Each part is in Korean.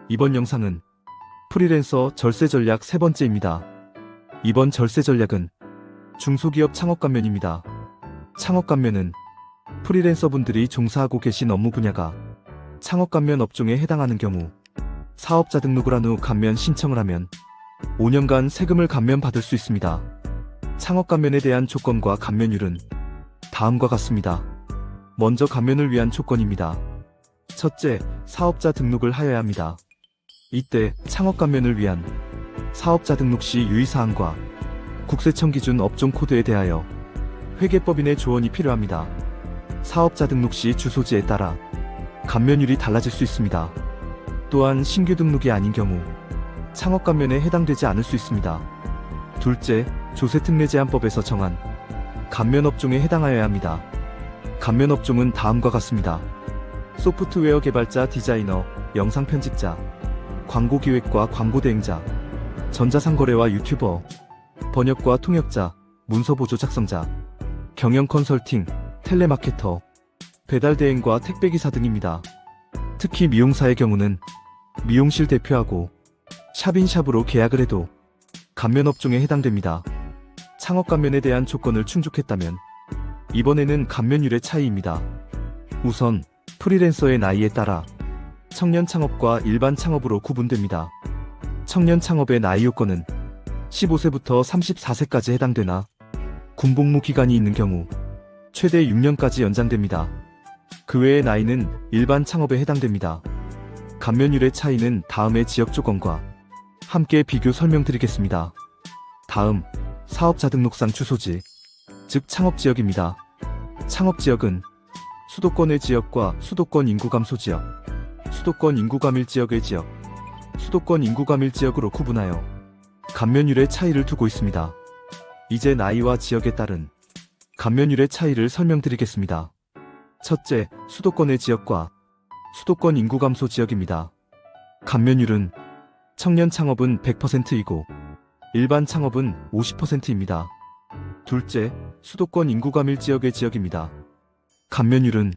이번 영상은 프리랜서 절세 전략 세 번째입니다. 이번 절세 전략은 중소기업 창업감면입니다. 창업감면은 프리랜서분들이 종사하고 계신 업무 분야가 창업감면 업종에 해당하는 경우 사업자 등록을 한 후 감면 신청을 하면 5년간 세금을 감면받을 수 있습니다. 창업감면에 대한 조건과 감면율은 다음과 같습니다. 먼저 감면을 위한 조건입니다. 첫째, 사업자 등록을 하여야 합니다. 이때 창업감면을 위한 사업자 등록 시 유의사항과 국세청 기준 업종 코드에 대하여 회계법인의 조언이 필요합니다. 사업자 등록 시 주소지에 따라 감면율이 달라질 수 있습니다. 또한 신규 등록이 아닌 경우 창업감면에 해당되지 않을 수 있습니다. 둘째, 조세특례제한법에서 정한 감면업종에 해당하여야 합니다. 감면업종은 다음과 같습니다. 소프트웨어 개발자, 디자이너, 영상편집자, 광고기획과 광고대행자, 전자상거래와 유튜버, 번역과 통역자, 문서보조 작성자, 경영컨설팅, 텔레마케터, 배달대행과 택배기사 등입니다. 특히 미용사의 경우는 미용실 대표하고 샵인샵으로 계약을 해도 감면업종에 해당됩니다. 창업감면에 대한 조건을 충족했다면 이번에는 감면율의 차이입니다. 우선 프리랜서의 나이에 따라 청년 창업과 일반 창업으로 구분됩니다. 청년 창업의 나이 요건은 15세부터 34세까지 해당되나 군복무 기간이 있는 경우 최대 6년까지 연장됩니다. 그 외의 나이는 일반 창업에 해당됩니다. 감면율의 차이는 다음의 지역 조건과 함께 비교 설명드리겠습니다. 다음, 사업자 등록상 주소지, 즉 창업지역입니다. 창업지역은 수도권의 지역과 수도권 인구 감소 지역, 수도권 인구 감일 지역의 지역, 수도권 인구 감일 지역으로 구분하여 감면율의 차이를 두고 있습니다. 이제 나이와 지역에 따른 감면율의 차이를 설명드리겠습니다. 첫째, 수도권의 지역과 수도권 인구 감소 지역입니다. 감면율은 청년 창업은 100%이고 일반 창업은 50%입니다. 둘째, 수도권 인구 감일 지역의 지역입니다. 감면율은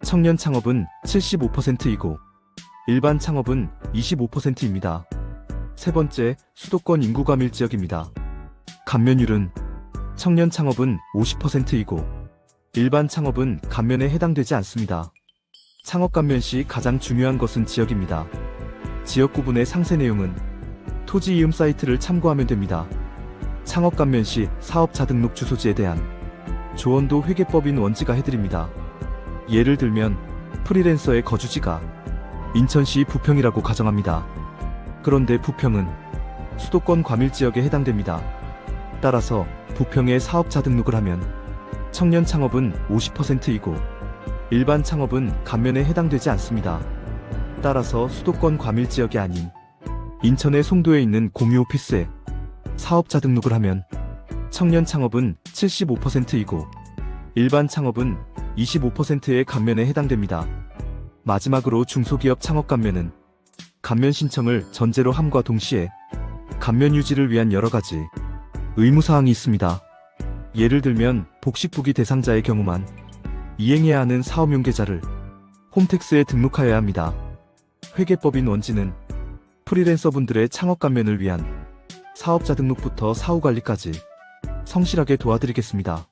청년 창업은 75%이고 일반 창업은 25%입니다. 세 번째, 수도권 인구 감일 지역입니다. 감면율은 청년 창업은 50%이고 일반 창업은 감면에 해당되지 않습니다. 창업 감면 시 가장 중요한 것은 지역입니다. 지역 구분의 상세 내용은 토지 이음 사이트를 참고하면 됩니다. 창업 감면 시 사업자 등록 주소지에 대한 조언도 회계법인 원지가 해드립니다. 예를 들면 프리랜서의 거주지가 인천시 부평이라고 가정합니다. 그런데 부평은 수도권 과밀지역에 해당됩니다. 따라서 부평에 사업자 등록을 하면 청년 창업은 50%이고 일반 창업은 감면에 해당되지 않습니다. 따라서 수도권 과밀지역이 아닌 인천의 송도에 있는 공유 오피스에 사업자 등록을 하면 청년 창업은 75%이고 일반 창업은 25%의 감면에 해당됩니다. 마지막으로 중소기업 창업 감면은 감면 신청을 전제로 함과 동시에 감면 유지를 위한 여러가지 의무사항이 있습니다. 예를 들면 복식부기 대상자의 경우만 이행해야 하는 사업용 계좌를 홈택스에 등록하여야 합니다. 회계법인 원지는 프리랜서분들의 창업 감면을 위한 사업자 등록부터 사후관리까지 성실하게 도와드리겠습니다.